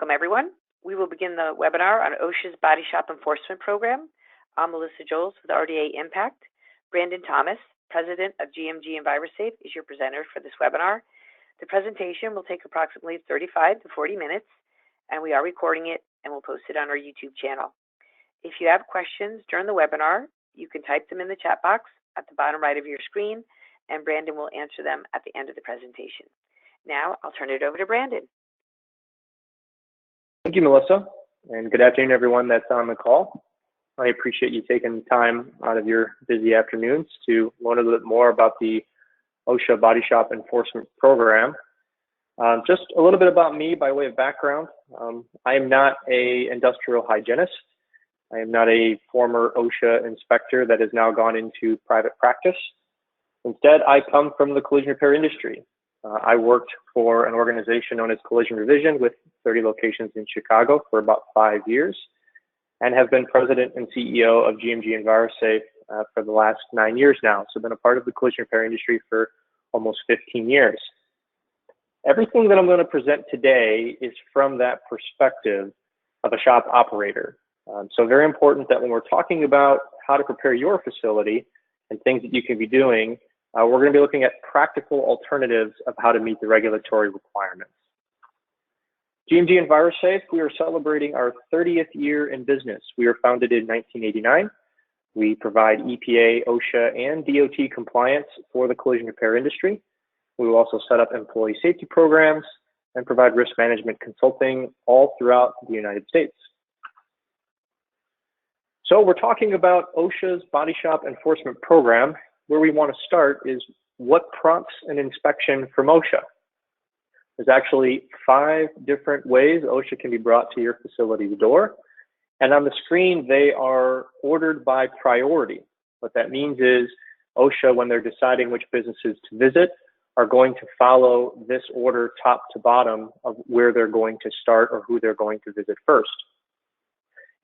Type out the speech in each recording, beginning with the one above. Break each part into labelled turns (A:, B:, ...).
A: Welcome, everyone. We will begin the webinar on OSHA's Body Shop Enforcement Program. I'm Melissa Jolls with RDA-impact. Brandon Thomas, President of GMG EnviroSafe, is your presenter for this webinar. The presentation will take approximately 35 to 40 minutes, and we are recording it and we'll post it on our YouTube channel. If you have questions during the webinar, you can type them in the chat box at the bottom right of your screen, and Brandon will answer them at the end of the presentation. Now, I'll turn it over to Brandon.
B: Thank you, Melissa, and good afternoon, everyone that's on the call. I appreciate you taking time out of your busy afternoons to learn a little bit more about the OSHA Body Shop Enforcement Program. Just a little bit about me by way of background. I am not an industrial hygienist. I am not a former OSHA inspector that has now gone into private practice. Instead, I come from the collision repair industry. I worked for an organization known as Collision Revision with 30 locations in Chicago for about 5 years, and have been president and CEO of GMG EnviroSafe for the last 9 years now. So I've been a part of the collision repair industry for almost 15 years. Everything that I'm going to present today is from that perspective of a shop operator. So very important that when we're talking about how to prepare your facility and things that you can be doing, we're going to be looking at practical alternatives of how to meet the regulatory requirements. GMG EnviroSafe, we are celebrating our 30th year in business. We were founded in 1989. We provide EPA, OSHA, and DOT compliance for the collision repair industry. We will also set up employee safety programs and provide risk management consulting all throughout the United States. So we're talking about OSHA's Body Shop Enforcement Program. Where we want to start is what prompts an inspection from OSHA. There's actually 5 different ways OSHA can be brought to your facility's door. And on the screen, they are ordered by priority. What that means is OSHA, when they're deciding which businesses to visit, are going to follow this order top to bottom of where they're going to start or who they're going to visit first.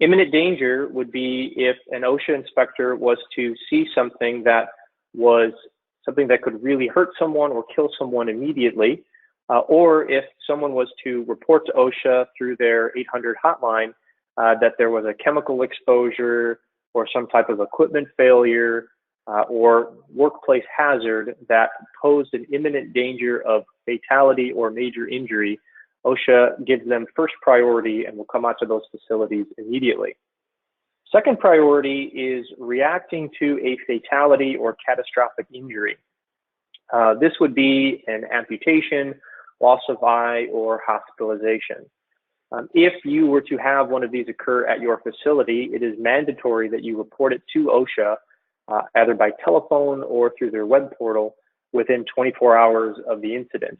B: Imminent danger would be if an OSHA inspector was to see something that was something that could really hurt someone or kill someone immediately, or if someone was to report to OSHA through their 800 hotline that there was a chemical exposure or some type of equipment failure or workplace hazard that posed an imminent danger of fatality or major injury, OSHA gives them first priority and will come out to those facilities immediately. Second priority is reacting to a fatality or catastrophic injury. This would be an amputation, loss of eye, or hospitalization. If you were to have one of these occur at your facility, it is mandatory that you report it to OSHA either by telephone or through their web portal within 24 hours of the incident.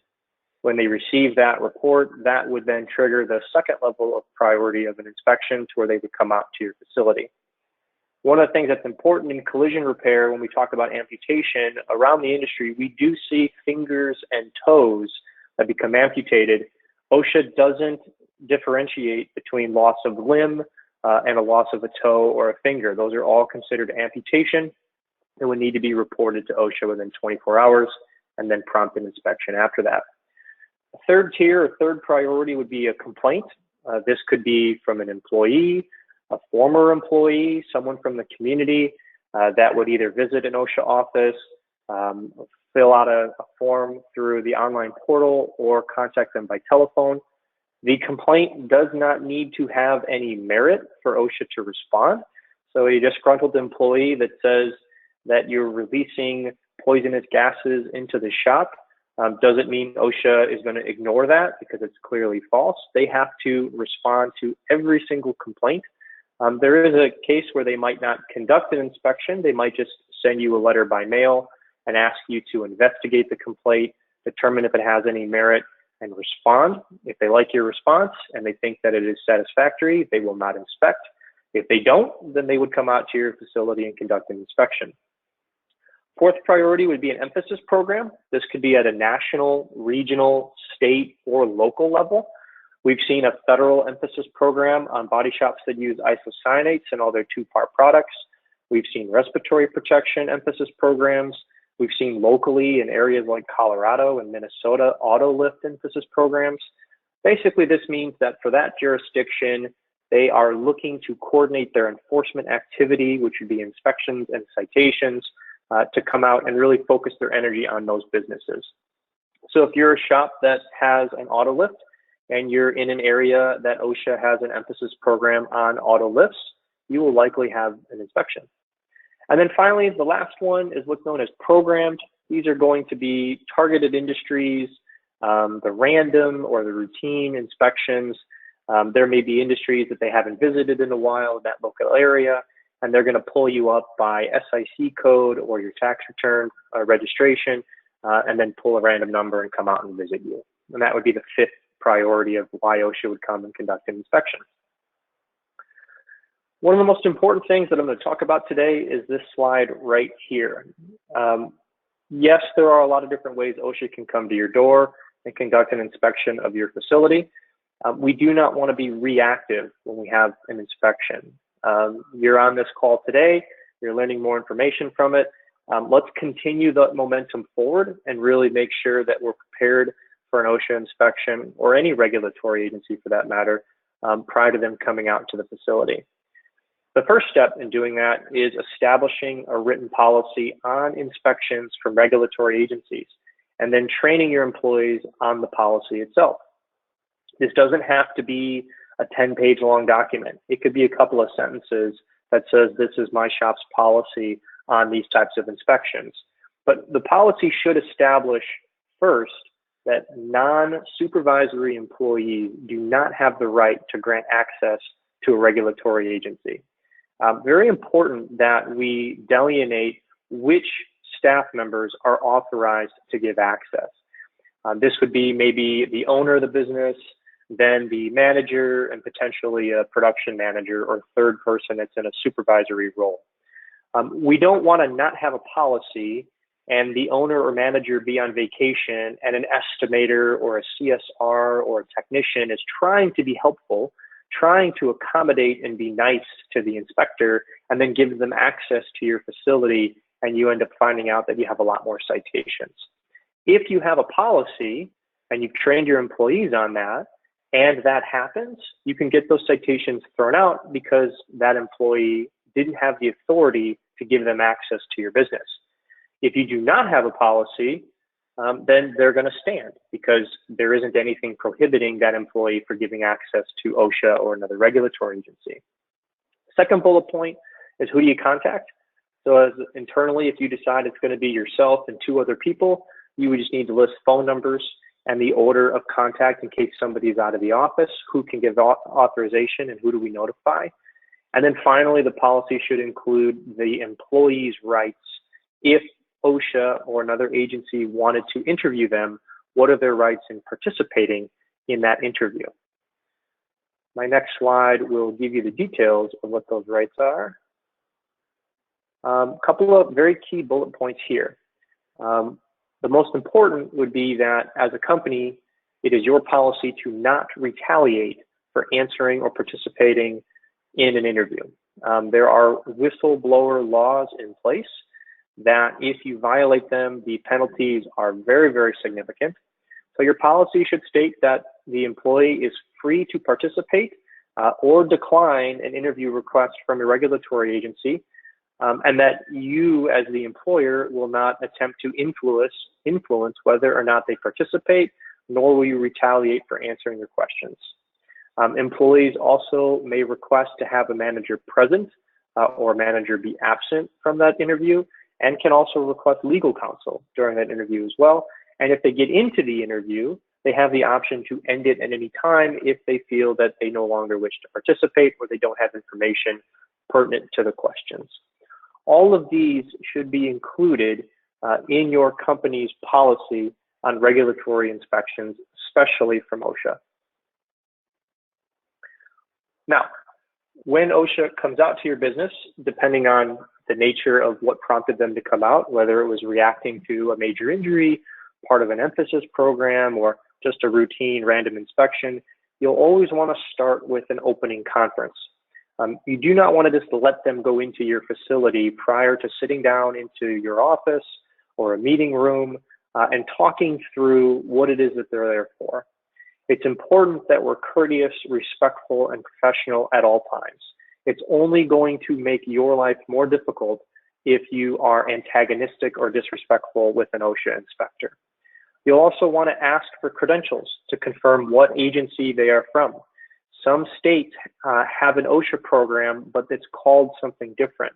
B: When they receive that report, that would then trigger the second level of priority of an inspection to where they would come out to your facility. One of the things that's important in collision repair when we talk about amputation around the industry, we do see fingers and toes that become amputated. OSHA doesn't differentiate between loss of limb and a loss of a toe or a finger. Those are all considered amputation and would need to be reported to OSHA within 24 hours and then prompt an inspection after that. A third tier or third priority would be a complaint. This could be from an employee, a former employee, someone from the community that would either visit an OSHA office, fill out a form through the online portal, or contact them by telephone. The complaint does not need to have any merit for OSHA to respond. So a disgruntled employee that says that you're releasing poisonous gases into the shop doesn't mean OSHA is going to ignore that because it's clearly false. They have to respond to every single complaint. There is a case where they might not conduct an inspection. They might just send you a letter by mail and ask you to investigate the complaint, determine if it has any merit, and respond. If they like your response and they think that it is satisfactory, they will not inspect. If they don't, then they would come out to your facility and conduct an inspection. Fourth priority would be an emphasis program. This could be at a national, regional, state, or local level. We've seen a federal emphasis program on body shops that use isocyanates in all their 2-part products. We've seen respiratory protection emphasis programs. We've seen locally in areas like Colorado and Minnesota auto lift emphasis programs. Basically, this means that for that jurisdiction, they are looking to coordinate their enforcement activity, which would be inspections and citations, to come out and really focus their energy on those businesses. So if you're a shop that has an auto lift and you're in an area that OSHA has an emphasis program on auto lifts, you will likely have an inspection. And then finally, the last one is what's known as programmed. These are going to be targeted industries, the random or the routine inspections. There may be industries that they haven't visited in a while in that local area, and they're going to pull you up by SIC code or your tax return registration, and then pull a random number and come out and visit you. And that would be the fifth priority of why OSHA would come and conduct an inspection. One of the most important things that I'm going to talk about today is this slide right here. Yes, there are a lot of different ways OSHA can come to your door and conduct an inspection of your facility. We do not want to be reactive when we have an inspection. You're on this call today, you're learning more information from it. Let's continue the momentum forward and really make sure that we're prepared for an OSHA inspection or any regulatory agency for that matter prior to them coming out to the facility. The first step in doing that is establishing a written policy on inspections from regulatory agencies and then training your employees on the policy itself. This doesn't have to be a 10-page long document. It could be a couple of sentences that says this is my shop's policy on these types of inspections. But the policy should establish first that non-supervisory employees do not have the right to grant access to a regulatory agency. Very important that we delineate which staff members are authorized to give access. This would be maybe the owner of the business, then the manager, and potentially a production manager or third person that's in a supervisory role. We don't want to not have a policy and the owner or manager be on vacation and an estimator or a CSR or a technician is trying to be helpful, trying to accommodate and be nice to the inspector, and then give them access to your facility, and you end up finding out that you have a lot more citations. If you have a policy and you've trained your employees on that, and that happens, you can get those citations thrown out because that employee didn't have the authority to give them access to your business. If you do not have a policy, then they're going to stand because there isn't anything prohibiting that employee for giving access to OSHA or another regulatory agency. Second bullet point is who do you contact? So as internally, if you decide it's going to be yourself and two other people, you would just need to list phone numbers and the order of contact in case somebody's out of the office, who can give authorization and who do we notify. And then finally, the policy should include the employee's rights. If OSHA or another agency wanted to interview them, what are their rights in participating in that interview? My next slide will give you the details of what those rights are. A couple of very key bullet points here. The most important would be that as a company, it is your policy to not retaliate for answering or participating in an interview. There are whistleblower laws in place that if you violate them, the penalties are very, very significant. So your policy should state that the employee is free to participate or decline an interview request from a regulatory agency, and that you as the employer will not attempt to influence whether or not they participate, nor will you retaliate for answering their questions. Employees also may request to have a manager present or a manager be absent from that interview, and can also request legal counsel during that interview as well. And if they get into the interview, they have the option to end it at any time if they feel that they no longer wish to participate or they don't have information pertinent to the questions. All of these should be included in your company's policy on regulatory inspections, especially from OSHA. Now, when OSHA comes out to your business, depending on the nature of what prompted them to come out, whether it was reacting to a major injury, part of an emphasis program, or just a routine random inspection, you'll always want to start with an opening conference. You do not want to just let them go into your facility prior to sitting down into your office or a meeting room and talking through what it is that they're there for. It's important that we're courteous, respectful, and professional at all times. It's only going to make your life more difficult if you are antagonistic or disrespectful with an OSHA inspector. You'll also want to ask for credentials to confirm what agency they are from. Some states have an OSHA program, but it's called something different,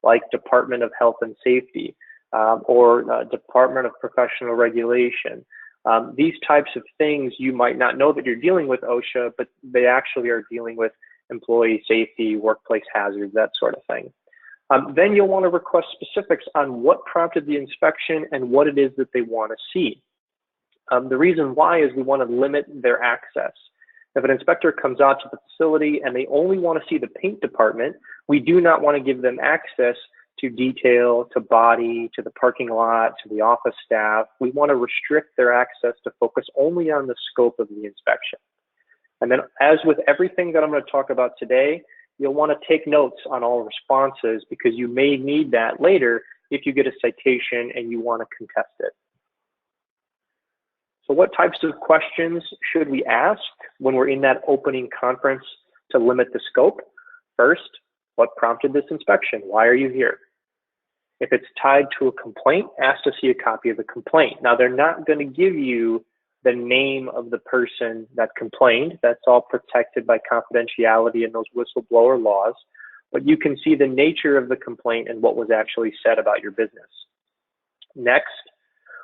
B: like Department of Health and Safety or Department of Professional Regulation. These types of things, you might not know that you're dealing with OSHA, but they actually are dealing with employee safety, workplace hazards, that sort of thing. Then you'll want to request specifics on what prompted the inspection and what it is that they want to see. The reason why is we want to limit their access. If an inspector comes out to the facility and they only want to see the paint department, we do not want to give them access to detail, to body, to the parking lot, to the office staff. We want to restrict their access to focus only on the scope of the inspection. And then, as with everything that I'm going to talk about today, you'll want to take notes on all responses because you may need that later if you get a citation and you want to contest it. So what types of questions should we ask when we're in that opening conference to limit the scope? First, what prompted this inspection? Why are you here? If it's tied to a complaint, ask to see a copy of the complaint. Now, they're not going to give you the name of the person that complained. That's all protected by confidentiality and those whistleblower laws. But you can see the nature of the complaint and what was actually said about your business. Next,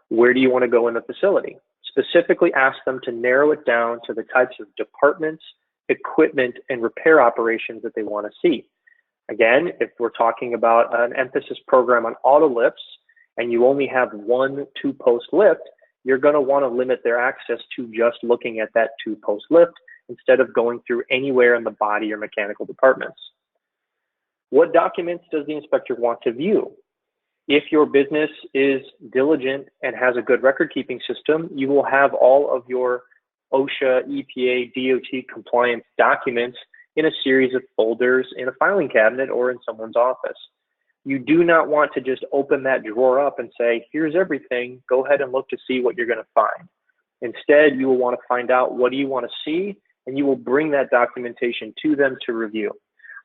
B: where do you want to go in the facility? Specifically ask them to narrow it down to the types of departments, equipment, and repair operations that they want to see. Again, if we're talking about an emphasis program on auto lifts and you only have 1 2-post lift, you're going to want to limit their access to just looking at that 2-post lift instead of going through anywhere in the body or mechanical departments. What documents does the inspector want to view? If your business is diligent and has a good record-keeping system, you will have all of your OSHA, EPA, DOT compliance documents in a series of folders in a filing cabinet or in someone's office. You do not want to just open that drawer up and say, here's everything, go ahead and look to see what you're going to find. Instead, you will want to find out what do you want to see, and you will bring that documentation to them to review.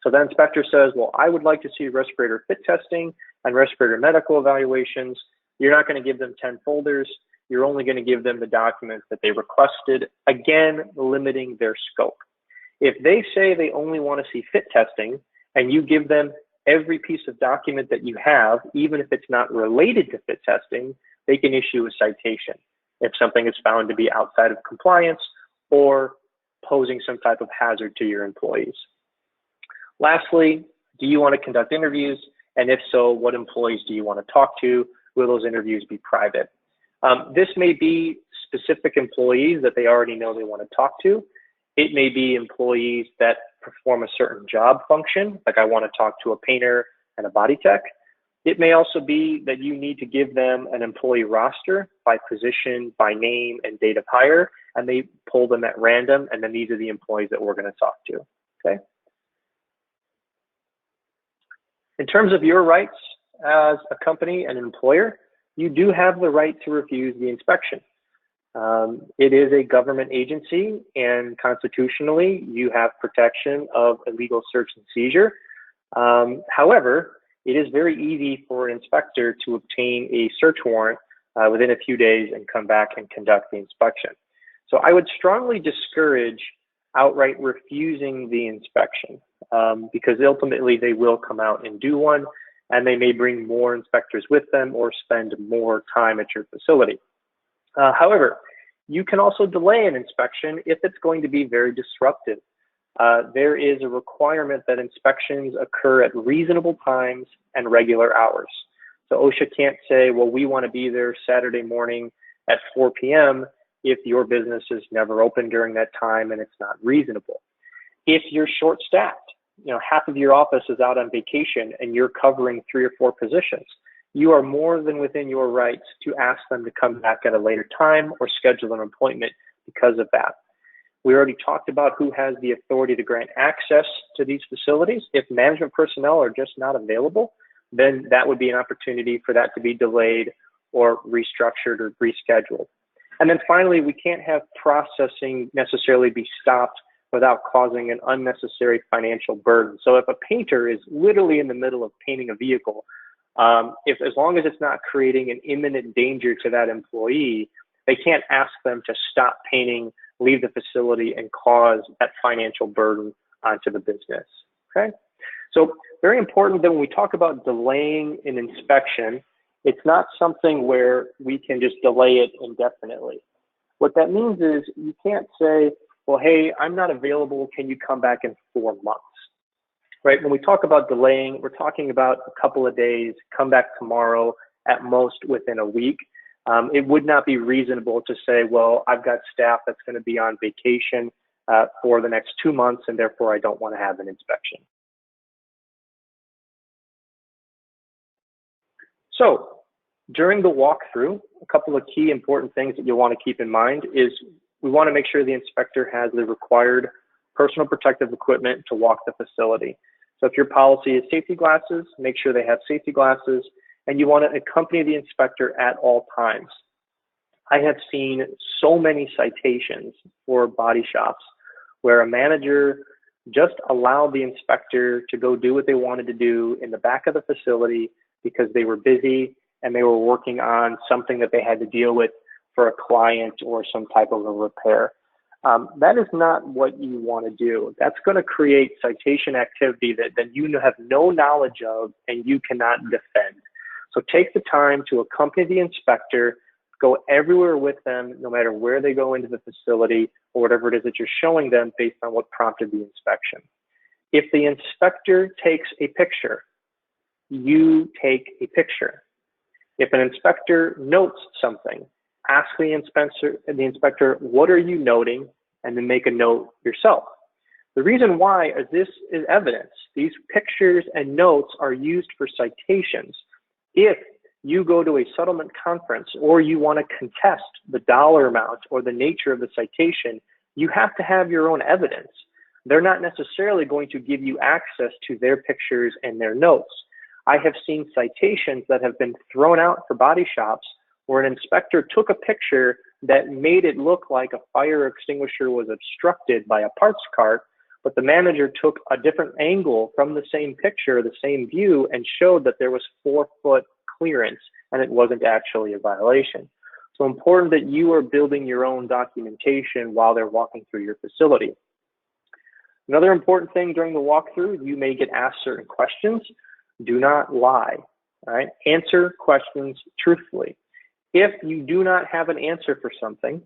B: So the inspector says, well, I would like to see respirator fit testing and respirator medical evaluations. You're not going to give them 10 folders. You're only going to give them the documents that they requested, again, limiting their scope. If they say they only want to see fit testing and you give them every piece of document that you have, even if it's not related to fit testing, they can issue a citation if something is found to be outside of compliance or posing some type of hazard to your employees. Lastly, do you want to conduct interviews? And if so, what employees do you want to talk to? Will those interviews be private? This may be specific employees that they already know they want to talk to. It may be employees that perform a certain job function, like I want to talk to a painter and a body tech. It may also be that you need to give them an employee roster by position, by name, and date of hire, and they pull them at random, and then these are the employees that we're going to talk to, okay? In terms of your rights as a company and an employer, you do have the right to refuse the inspection. It is a government agency, and constitutionally, you have protection of illegal search and seizure. However, it is very easy for an inspector to obtain a search warrant within a few days and come back and conduct the inspection. So I would strongly discourage outright refusing the inspection because ultimately they will come out and do one, and they may bring more inspectors with them or spend more time at your facility. However, you can also delay an inspection if it's going to be very disruptive. There is a requirement that inspections occur at reasonable times and regular hours. So OSHA can't say, well, we want to be there Saturday morning at 4 p.m. if your business is never open during that time and it's not reasonable. If you're short-staffed, half of your office is out on vacation and you're covering 3 or 4 positions, you are more than within your rights to ask them to come back at a later time or schedule an appointment because of that. We already talked about who has the authority to grant access to these facilities. If management personnel are just not available, then that would be an opportunity for that to be delayed or restructured or rescheduled. And then finally, we can't have processing necessarily be stopped without causing an unnecessary financial burden. So if a painter is literally in the middle of painting a vehicle, as long as it's not creating an imminent danger to that employee, they can't ask them to stop painting, leave the facility, and cause that financial burden onto the business, okay? So very important that when we talk about delaying an inspection, it's not something where we can just delay it indefinitely. What that means is you can't say, well, hey, I'm not available, can you come back in 4 months? Right, when we talk about delaying, we're talking about a couple of days, come back tomorrow, at most within a week. It would not be reasonable to say, well, I've got staff that's going to be on vacation for the next 2 months, and therefore I don't want to have an inspection. So during the walkthrough, a couple of key important things that you'll want to keep in mind is we want to make sure the inspector has the required personal protective equipment to walk the facility. So if your policy is safety glasses, make sure they have safety glasses, and you want to accompany the inspector at all times. I have seen so many citations for body shops where a manager just allowed the inspector to go do what they wanted to do in the back of the facility because they were busy and they were working on something that they had to deal with for a client or some type of a repair. That is not what you want to do. That's going to create citation activity that you have no knowledge of and you cannot defend. So take the time to accompany the inspector, go everywhere with them, no matter where they go into the facility or whatever it is that you're showing them based on what prompted the inspection. If the inspector takes a picture, you take a picture. If an inspector notes something, ask the inspector, what are you noting? And then make a note yourself. The reason why is this is evidence. These pictures and notes are used for citations. If you go to a settlement conference or you want to contest the dollar amount or the nature of the citation, you have to have your own evidence. They're not necessarily going to give you access to their pictures and their notes. I have seen citations that have been thrown out for body shops where an inspector took a picture that made it look like a fire extinguisher was obstructed by a parts cart, but the manager took a different angle from the same picture, the same view, and showed that there was 4-foot clearance and it wasn't actually a violation. So important that you are building your own documentation while they're walking through your facility. Another important thing during the walkthrough, you may get asked certain questions. Do not lie, all right? Answer questions truthfully. If you do not have an answer for something,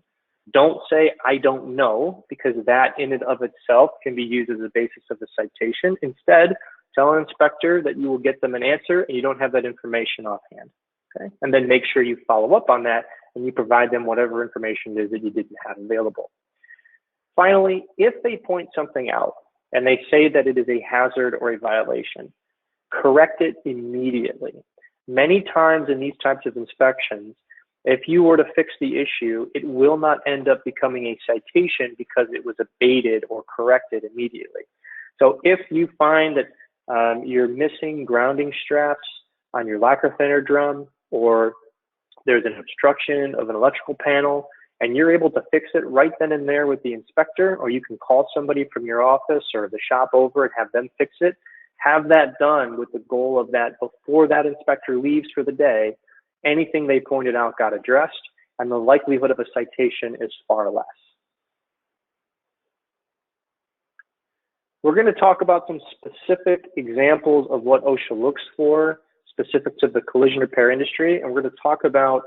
B: don't say, I don't know, because that in and of itself can be used as a basis of the citation. Instead, tell an inspector that you will get them an answer and you don't have that information offhand, okay? And then make sure you follow up on that and you provide them whatever information it is that you didn't have available. Finally, if they point something out and they say that it is a hazard or a violation, correct it immediately. Many times in these types of inspections, if you were to fix the issue, it will not end up becoming a citation because it was abated or corrected immediately. So if you find that you're missing grounding straps on your lacquer thinner drum, or there's an obstruction of an electrical panel, and you're able to fix it right then and there with the inspector, or you can call somebody from your office or the shop over and have them fix it, have that done with the goal of that before that inspector leaves for the day. Anything they pointed out got addressed, and the likelihood of a citation is far less. We're going to talk about some specific examples of what OSHA looks for, specific to the collision repair industry, and we're going to talk about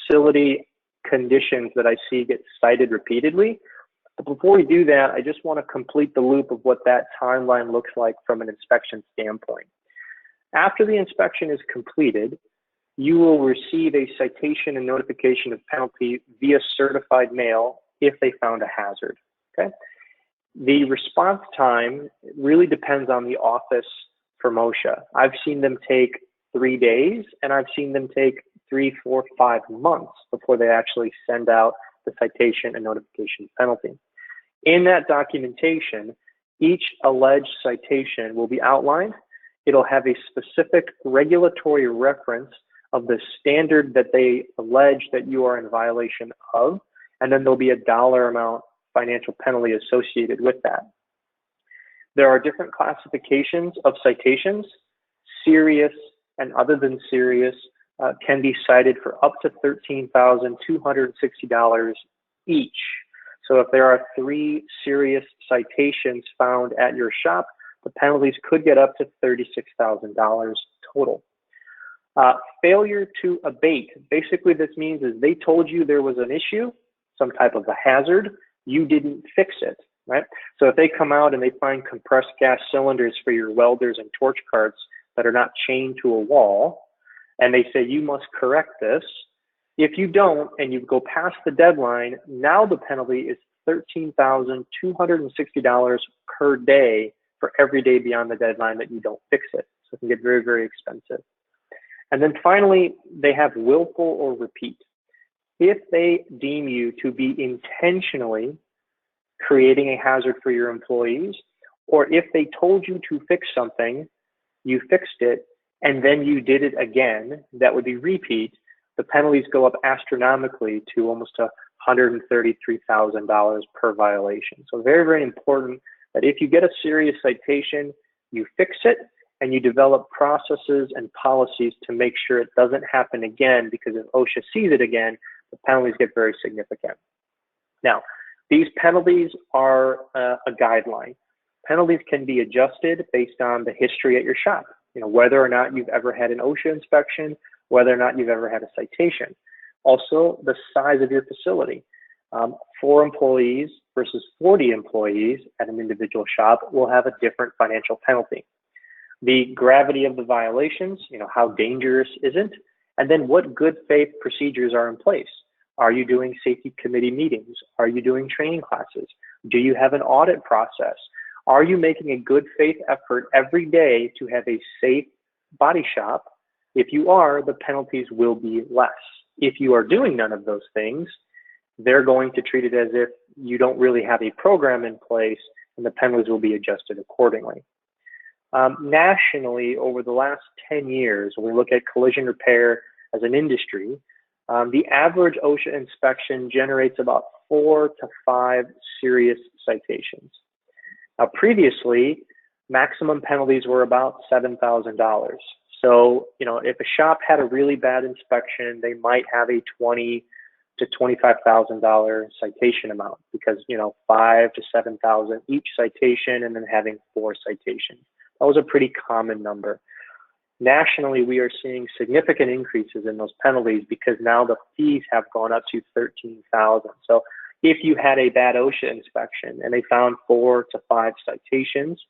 B: facility conditions that I see get cited repeatedly. But before we do that, I just want to complete the loop of what that timeline looks like from an inspection standpoint. After the inspection is completed, you will receive a citation and notification of penalty via certified mail if they found a hazard, okay? The response time really depends on the office from OSHA. I've seen them take 3 days, and I've seen them take 3, 4, 5 months before they actually send out the citation and notification penalty. In that documentation, each alleged citation will be outlined. It'll have a specific regulatory reference of the standard that they allege that you are in violation of, and then there'll be a dollar amount financial penalty associated with that. There are different classifications of citations. Serious and other than serious can be cited for up to $13,260 each. So if there are 3 serious citations found at your shop, the penalties could get up to $36,000 total. Failure to abate. Basically, this means is they told you there was an issue, some type of a hazard, you didn't fix it, right? So if they come out and they find compressed gas cylinders for your welders and torch carts that are not chained to a wall, and they say you must correct this, if you don't and you go past the deadline, now the penalty is $13,260 per day for every day beyond the deadline that you don't fix it. So it can get very, very expensive. And then finally, they have willful or repeat. If they deem you to be intentionally creating a hazard for your employees, or if they told you to fix something, you fixed it, and then you did it again, that would be repeat, the penalties go up astronomically to almost $133,000 per violation. So very, very important that if you get a serious citation, you fix it and you develop processes and policies to make sure it doesn't happen again, because if OSHA sees it again, the penalties get very significant. Now, these penalties are a guideline. Penalties can be adjusted based on the history at your shop, whether or not you've ever had an OSHA inspection, whether or not you've ever had a citation. Also, the size of your facility. 4 employees versus 40 employees at an individual shop will have a different financial penalty. The gravity of the violations, how dangerous is it? And then what good faith procedures are in place? Are you doing safety committee meetings? Are you doing training classes? Do you have an audit process? Are you making a good faith effort every day to have a safe body shop? If you are, the penalties will be less. If you are doing none of those things, they're going to treat it as if you don't really have a program in place, and the penalties will be adjusted accordingly. Nationally, over the last 10 years, when we look at collision repair as an industry, the average OSHA inspection generates about 4 to 5 serious citations. Now, previously, maximum penalties were about $7,000. So, if a shop had a really bad inspection, they might have a $20,000 to $25,000 citation amount because, $5,000 to $7,000 each citation, and then having 4 citations. That was a pretty common number. Nationally, we are seeing significant increases in those penalties because now the fees have gone up to $13,000. So if you had a bad OSHA inspection and they found 4 to 5 citations,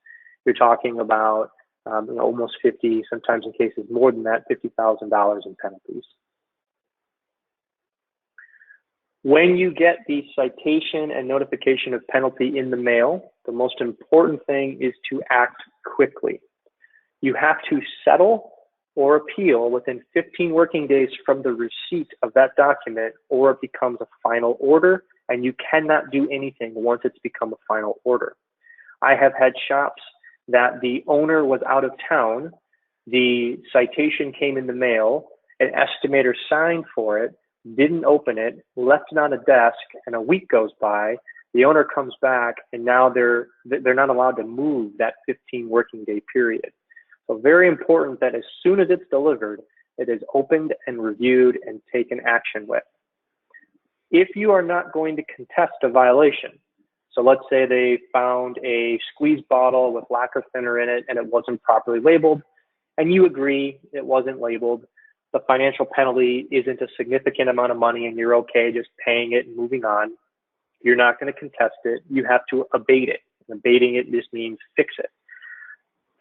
B: you're talking about almost 50, sometimes in cases more than that, $50,000 in penalties. When you get the citation and notification of penalty in the mail, the most important thing is to act quickly. You have to settle or appeal within 15 working days from the receipt of that document, or it becomes a final order, and you cannot do anything once it's become a final order. I have had shops that the owner was out of town, the citation came in the mail, an estimator signed for it, didn't open it, left it on a desk, and a week goes by, the owner comes back, and now they're not allowed to move that 15 working day period. So very important that as soon as it's delivered, it is opened and reviewed and taken action with. If you are not going to contest a violation, so let's say they found a squeeze bottle with lacquer thinner in it and it wasn't properly labeled, and you agree it wasn't labeled, the financial penalty isn't a significant amount of money and you're okay just paying it and moving on, you're not going to contest it, you have to abate it. And abating it just means fix it.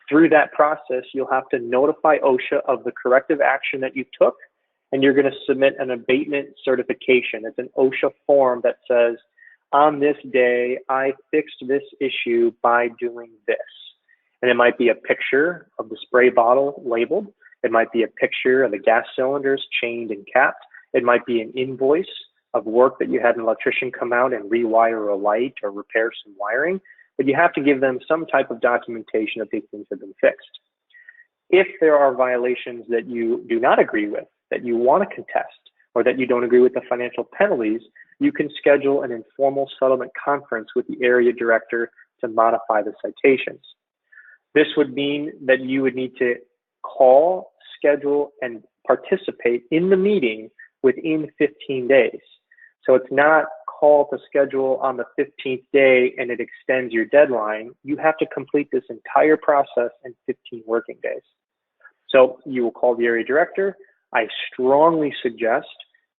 B: Through that process, you'll have to notify OSHA of the corrective action that you took, and you're going to submit an abatement certification. It's an OSHA form that says, on this day, I fixed this issue by doing this. And it might be a picture of the spray bottle labeled. It might be a picture of the gas cylinders chained and capped. It might be an invoice of work that you had an electrician come out and rewire a light or repair some wiring. But you have to give them some type of documentation that these things have been fixed. If there are violations that you do not agree with, that you want to contest or that you don't agree with the financial penalties, you can schedule an informal settlement conference with the area director to modify the citations. This would mean that you would need to call, schedule, and participate in the meeting within 15 days. So it's not call to schedule on the 15th day and it extends your deadline. You have to complete this entire process in 15 working days. So you will call the area director. I strongly suggest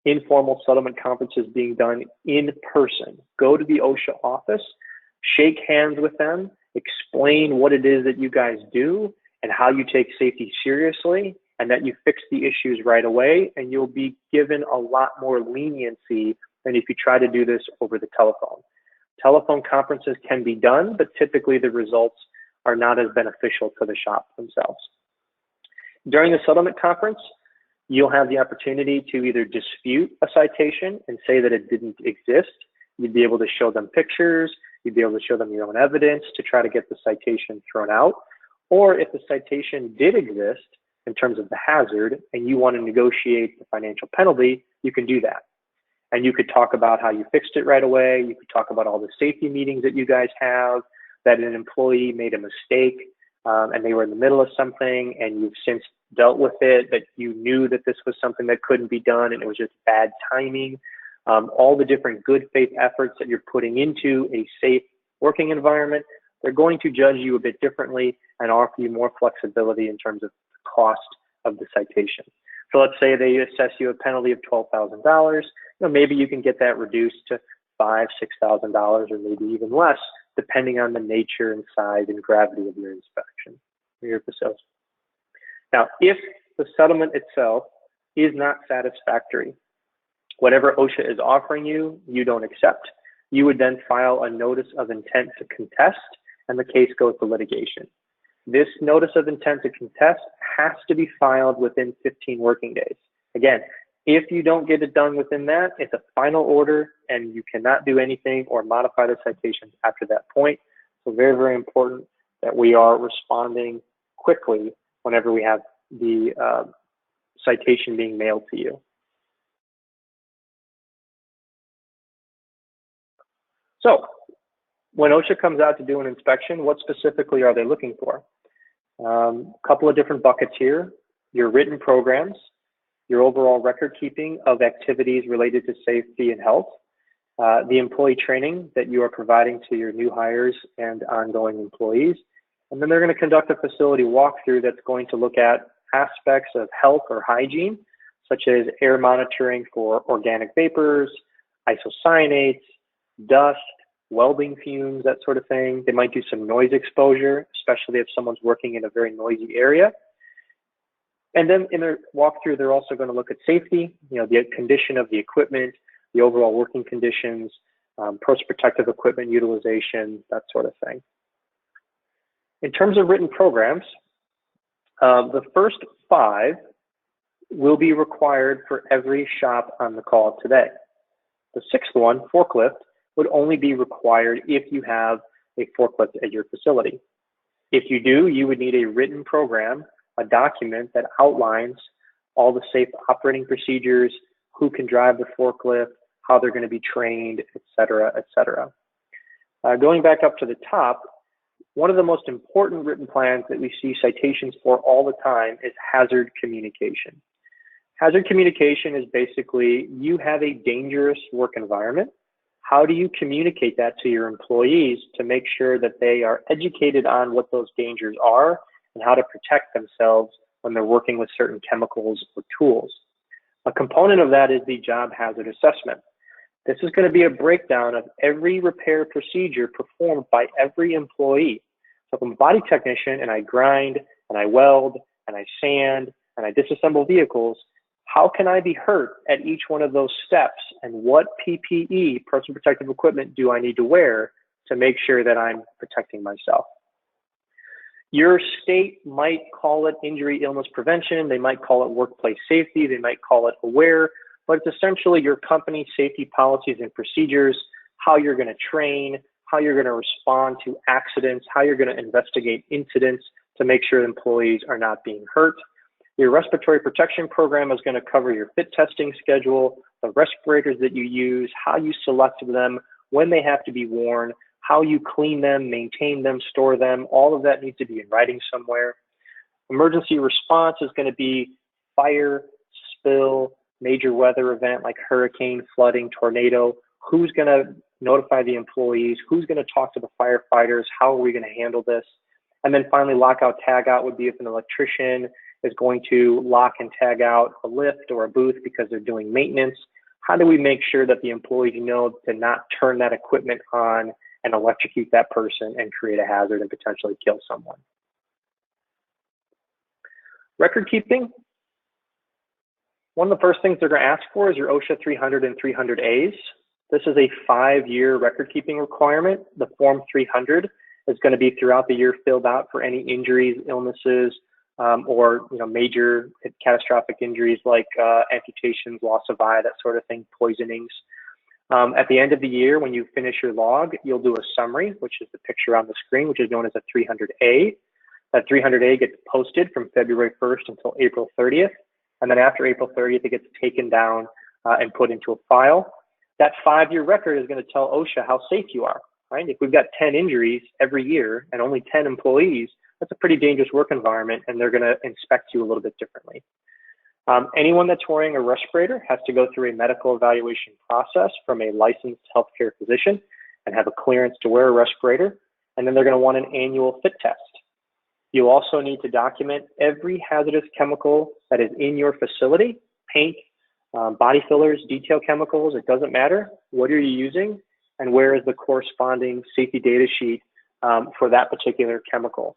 B: informal settlement conferences being done in person. Go to the OSHA office, shake hands with them, explain what it is that you guys do and how you take safety seriously and that you fix the issues right away, and you'll be given a lot more leniency than if you try to do this over the telephone. Telephone conferences can be done, but typically the results are not as beneficial to the shop themselves. During the settlement conference, you'll have the opportunity to either dispute a citation and say that it didn't exist. You'd be able to show them pictures. You'd be able to show them your own evidence to try to get the citation thrown out. Or if the citation did exist in terms of the hazard and you want to negotiate the financial penalty, you can do that. And you could talk about how you fixed it right away. You could talk about all the safety meetings that you guys have, that an employee made a mistake and they were in the middle of something and you've since dealt with it, that you knew that this was something that couldn't be done and it was just bad timing. All the different good faith efforts that you're putting into a safe working environment, they're going to judge you a bit differently and offer you more flexibility in terms of the cost of the citation. So let's say they assess you a penalty of $12,000. Maybe you can get that reduced to $5,000, $6,000, or maybe even less, depending on the nature and size and gravity of your inspection or your facility. Now, if the settlement itself is not satisfactory, whatever OSHA is offering you, you don't accept, you would then file a notice of intent to contest, and the case goes to litigation. This notice of intent to contest has to be filed within 15 working days. Again, if you don't get it done within that, it's a final order and you cannot do anything or modify the citations after that point. So very, very important that we are responding quickly whenever we have the citation being mailed to you. So when OSHA comes out to do an inspection, what specifically are they looking for? A couple of different buckets here: your written programs, your overall record keeping of activities related to safety and health, the employee training that you are providing to your new hires and ongoing employees. And then they're going to conduct a facility walkthrough that's going to look at aspects of health or hygiene, such as air monitoring for organic vapors, isocyanates, dust, welding fumes, that sort of thing. They might do some noise exposure, especially if someone's working in a very noisy area. And then in their walkthrough, they're also going to look at safety, the condition of the equipment, the overall working conditions, personal protective equipment utilization, that sort of thing. In terms of written programs, the first 5 will be required for every shop on the call today. The 6th one, forklift, would only be required if you have a forklift at your facility. If you do, you would need a written program, a document that outlines all the safe operating procedures, who can drive the forklift, how they're going to be trained, et cetera, et cetera. Going back up to the top, one of the most important written plans that we see citations for all the time is hazard communication. Hazard communication is basically, you have a dangerous work environment. How do you communicate that to your employees to make sure that they are educated on what those dangers are and how to protect themselves when they're working with certain chemicals or tools? A component of that is the job hazard assessment. This is going to be a breakdown of every repair procedure performed by every employee. So if I'm a body technician and I grind and I weld and I sand and I disassemble vehicles, how can I be hurt at each one of those steps? And what PPE, personal protective equipment, do I need to wear to make sure that I'm protecting myself? Your state might call it injury illness prevention. They might call it workplace safety. They might call it AWARE, but it's essentially your company's safety policies and procedures, how you're going to train, how you're going to respond to accidents, how you're going to investigate incidents to make sure employees are not being hurt. Your respiratory protection program is going to cover your fit testing schedule, the respirators that you use, how you select them, when they have to be worn, how you clean them, maintain them, store them. All of that needs to be in writing somewhere. Emergency response is going to be fire, spill, major weather event like hurricane, flooding, tornado. Who's going to notify the employees? Who's going to talk to the firefighters? How are we going to handle this? And then finally, lockout, tag out would be if an electrician is going to lock and tag out a lift or a booth because they're doing maintenance. How do we make sure that the employees know to not turn that equipment on and electrocute that person and create a hazard and potentially kill someone? Record keeping. One of the first things they're going to ask for is your OSHA 300 and 300As. This is a 5-year record keeping requirement. The Form 300 is going to be throughout the year filled out for any injuries, illnesses, or major catastrophic injuries like amputations, loss of eye, that sort of thing, poisonings. At the end of the year, when you finish your log, you'll do a summary, which is the picture on the screen, which is known as a 300A. That 300A gets posted from February 1st until April 30th. And then after April 30th, it gets taken down and put into a file. That 5-year record is going to tell OSHA how safe you are, right? If we've got 10 injuries every year and only 10 employees, that's a pretty dangerous work environment, and they're going to inspect you a little bit differently. Anyone that's wearing a respirator has to go through a medical evaluation process from a licensed healthcare physician and have a clearance to wear a respirator. And then they're going to want an annual fit test. You also need to document every hazardous chemical that is in your facility, paint, body fillers, detail chemicals, it doesn't matter. What are you using, and where is the corresponding safety data sheet for that particular chemical?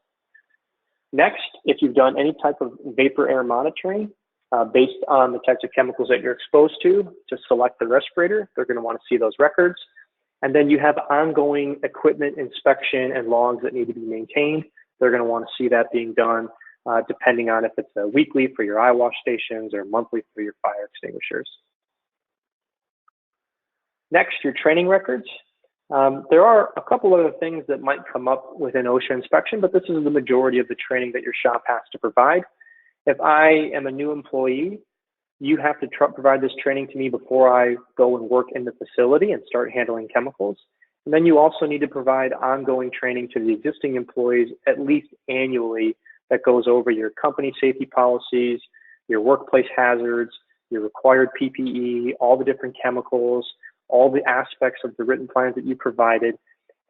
B: Next, if you've done any type of vapor air monitoring based on the types of chemicals that you're exposed to select the respirator, they're going to want to see those records. And then you have ongoing equipment inspection and logs that need to be maintained. They're going to want to see that being done depending on if it's a weekly for your eye wash stations or monthly for your fire extinguishers. Next, your training records. There are a couple other things that might come up with an OSHA inspection, but this is the majority of the training that your shop has to provide. If I am a new employee, you have to provide this training to me before I go and work in the facility and start handling chemicals. And then you also need to provide ongoing training to the existing employees at least annually that goes over your company safety policies, your workplace hazards, your required PPE, all the different chemicals, all the aspects of the written plans that you provided,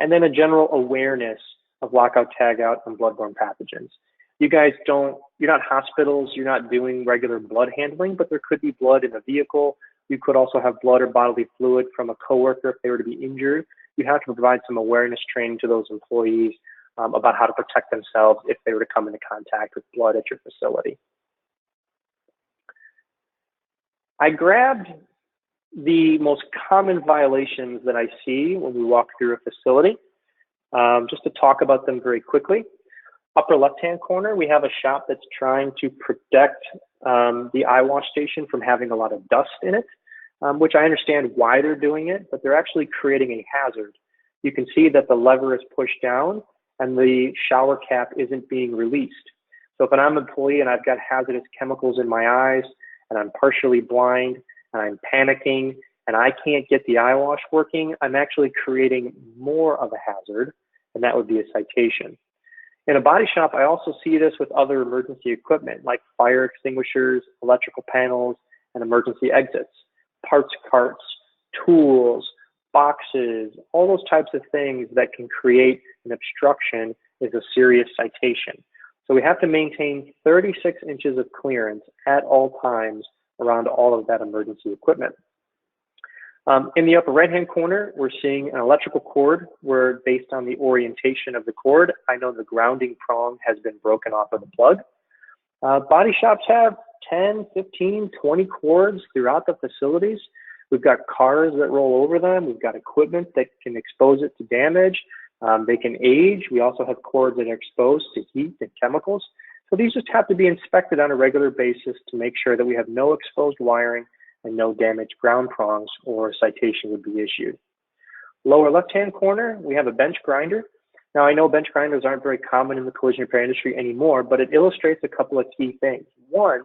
B: and then a general awareness of lockout, tagout, and bloodborne pathogens. You guys you're not hospitals, you're not doing regular blood handling, but there could be blood in a vehicle. You could also have blood or bodily fluid from a coworker if they were to be injured. You have to provide some awareness training to those employees about how to protect themselves if they were to come into contact with blood at your facility. I grabbed the most common violations that I see when we walk through a facility, just to talk about them very quickly. Upper left-hand corner, we have a shop that's trying to protect the eye wash station from having a lot of dust in it, which I understand why they're doing it, but they're actually creating a hazard. You can see that the lever is pushed down and the shower cap isn't being released. So if I'm an employee and I've got hazardous chemicals in my eyes and I'm partially blind and I'm panicking and I can't get the eye wash working, I'm actually creating more of a hazard, and that would be a citation. In a body shop, I also see this with other emergency equipment like fire extinguishers, electrical panels, and emergency exits, parts carts, tools, boxes, all those types of things that can create an obstruction is a serious citation. So we have to maintain 36 inches of clearance at all times around all of that emergency equipment. In the upper right-hand corner, we're seeing an electrical cord where, based on the orientation of the cord, I know the grounding prong has been broken off of the plug. Body shops have 10, 15, 20 cords throughout the facilities. We've got cars that roll over them. We've got equipment that can expose it to damage. They can age. We also have cords that are exposed to heat and chemicals. So these just have to be inspected on a regular basis to make sure that we have no exposed wiring and no damaged ground prongs, or a citation would be issued. Lower left-hand corner, we have a bench grinder. Now, I know bench grinders aren't very common in the collision repair industry anymore, but it illustrates a couple of key things. One,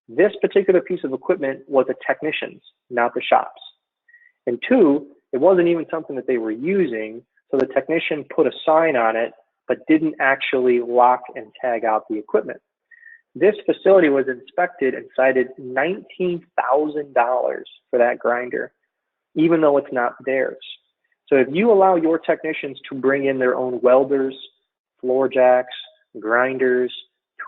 B: this particular piece of equipment was a technician's, not the shop's. And two, it wasn't even something that they were using, so the technician put a sign on it, but didn't actually lock and tag out the equipment. This facility was inspected and cited $19,000 for that grinder, even though it's not theirs. So if you allow your technicians to bring in their own welders, floor jacks, grinders,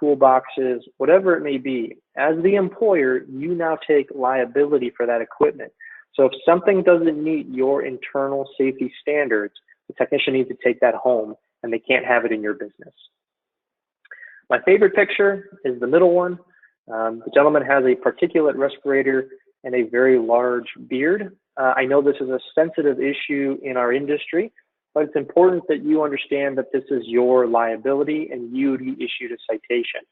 B: toolboxes, whatever it may be, as the employer, you now take liability for that equipment. So if something doesn't meet your internal safety standards, the technician needs to take that home and they can't have it in your business. My favorite picture is the middle one. The gentleman has a particulate respirator and a very large beard. I know this is a sensitive issue in our industry, but it's important that you understand that this is your liability and you be issued a citation.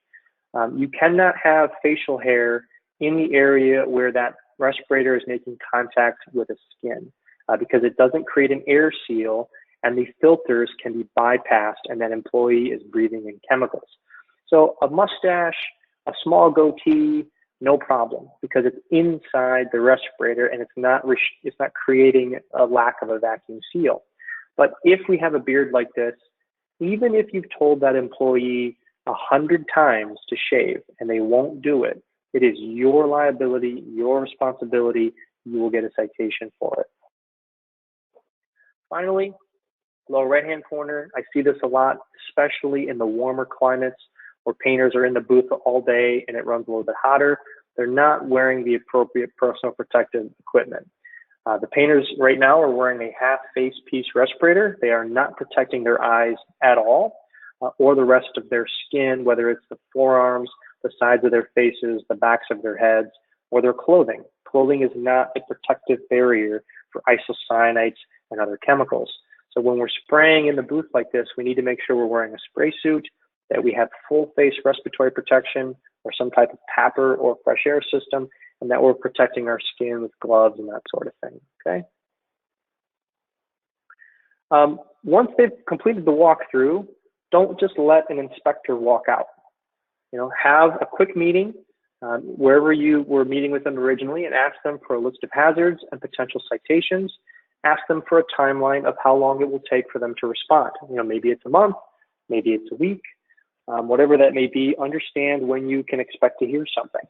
B: You cannot have facial hair in the area where that respirator is making contact with the skin because it doesn't create an air seal and the filters can be bypassed and that employee is breathing in chemicals. So a mustache, a small goatee, no problem because it's inside the respirator and it's not creating a lack of a vacuum seal. But if we have a beard like this, even if you've told that employee 100 times to shave and they won't do it, it is your liability, your responsibility. You will get a citation for it. Finally, lower right-hand corner, I see this a lot, especially in the warmer climates where painters are in the booth all day and it runs a little bit hotter. They're not wearing the appropriate personal protective equipment. The painters right now are wearing a half face piece respirator. They are not protecting their eyes at all or the rest of their skin, whether it's the forearms, the sides of their faces, the backs of their heads, or their clothing. Clothing is not a protective barrier for isocyanates and other chemicals. So when we're spraying in the booth like this, we need to make sure we're wearing a spray suit, that we have full face respiratory protection or some type of PAPR or fresh air system, and that we're protecting our skin with gloves and that sort of thing, okay? Once they've completed the walkthrough, don't just let an inspector walk out. Have a quick meeting wherever you were meeting with them originally and ask them for a list of hazards and potential citations. Ask them for a timeline of how long it will take for them to respond. Maybe it's a month, maybe it's a week, whatever that may be. Understand when you can expect to hear something.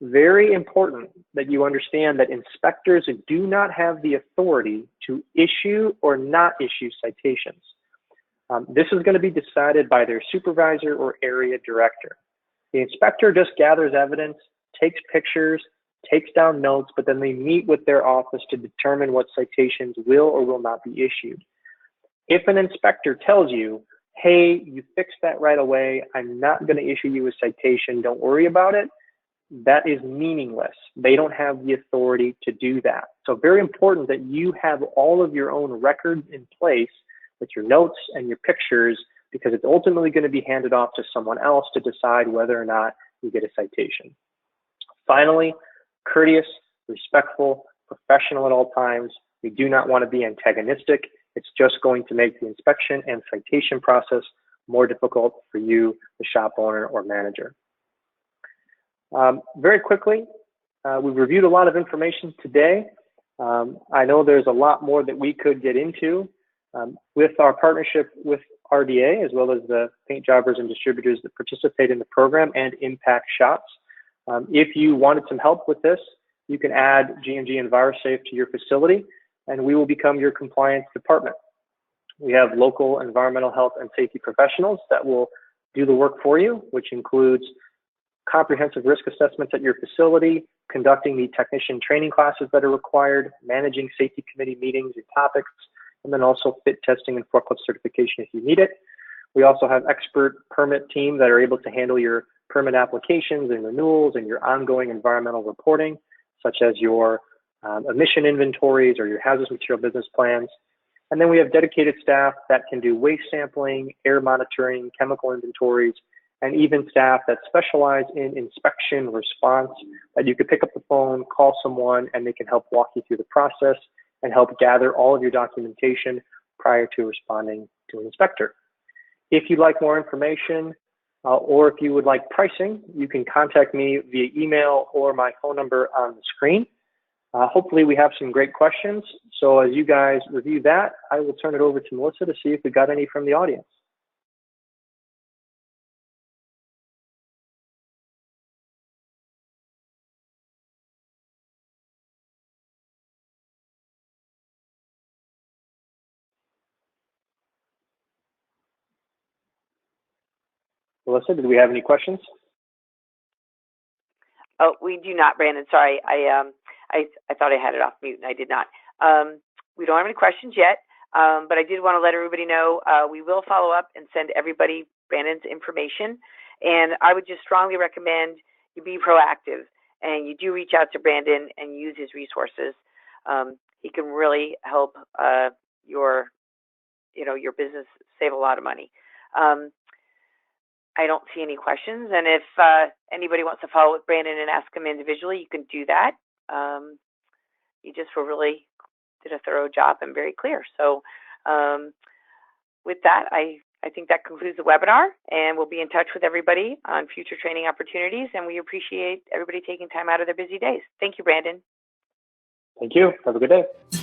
B: Very important that you understand that inspectors do not have the authority to issue or not issue citations. This is going to be decided by their supervisor or area director. The inspector just gathers evidence, takes pictures, takes down notes, but then they meet with their office to determine what citations will or will not be issued. If an inspector tells you, hey, you fixed that right away, I'm not going to issue you a citation, don't worry about it, that is meaningless. They don't have the authority to do that. So very important that you have all of your own records in place with your notes and your pictures, because it's ultimately going to be handed off to someone else to decide whether or not you get a citation. Finally, courteous, respectful, professional at all times. We do not want to be antagonistic. It's just going to make the inspection and citation process more difficult for you, the shop owner or manager. Very quickly, we've reviewed a lot of information today. I know there's a lot more that we could get into. With our partnership with RDA, as well as the paint jobbers and distributors that participate in the program and impact shops. If you wanted some help with this, you can add GMG EnviroSafe to your facility, and we will become your compliance department. We have local environmental health and safety professionals that will do the work for you, which includes comprehensive risk assessments at your facility, conducting the technician training classes that are required, managing safety committee meetings and topics, and then also fit testing and forklift certification if you need it. We also have expert permit team that are able to handle your permit applications and renewals and your ongoing environmental reporting, such as your emission inventories or your hazardous material business plans. And then we have dedicated staff that can do waste sampling, air monitoring, chemical inventories, and even staff that specialize in inspection response, that you could pick up the phone, call someone, and they can help walk you through the process and help gather all of your documentation prior to responding to an inspector. If you'd like more information, or if you would like pricing, you can contact me via email or my phone number on the screen. Hopefully we have some great questions. So as you guys review that, I will turn it over to Melissa to see if we got any from the audience. Melissa, did we have any questions?
A: Oh, we do not, Brandon. Sorry, I thought I had it off mute and I did not. We don't have any questions yet, but I did want to let everybody know we will follow up and send everybody Brandon's information. And I would just strongly recommend you be proactive and you do reach out to Brandon and use his resources. He can really help your business save a lot of money. I don't see any questions, and if anybody wants to follow with Brandon and ask him individually, you can do that. You just really did a thorough job and very clear. So with that, I think that concludes the webinar, and we'll be in touch with everybody on future training opportunities, and we appreciate everybody taking time out of their busy days. Thank you, Brandon.
B: Thank you. Have a good day.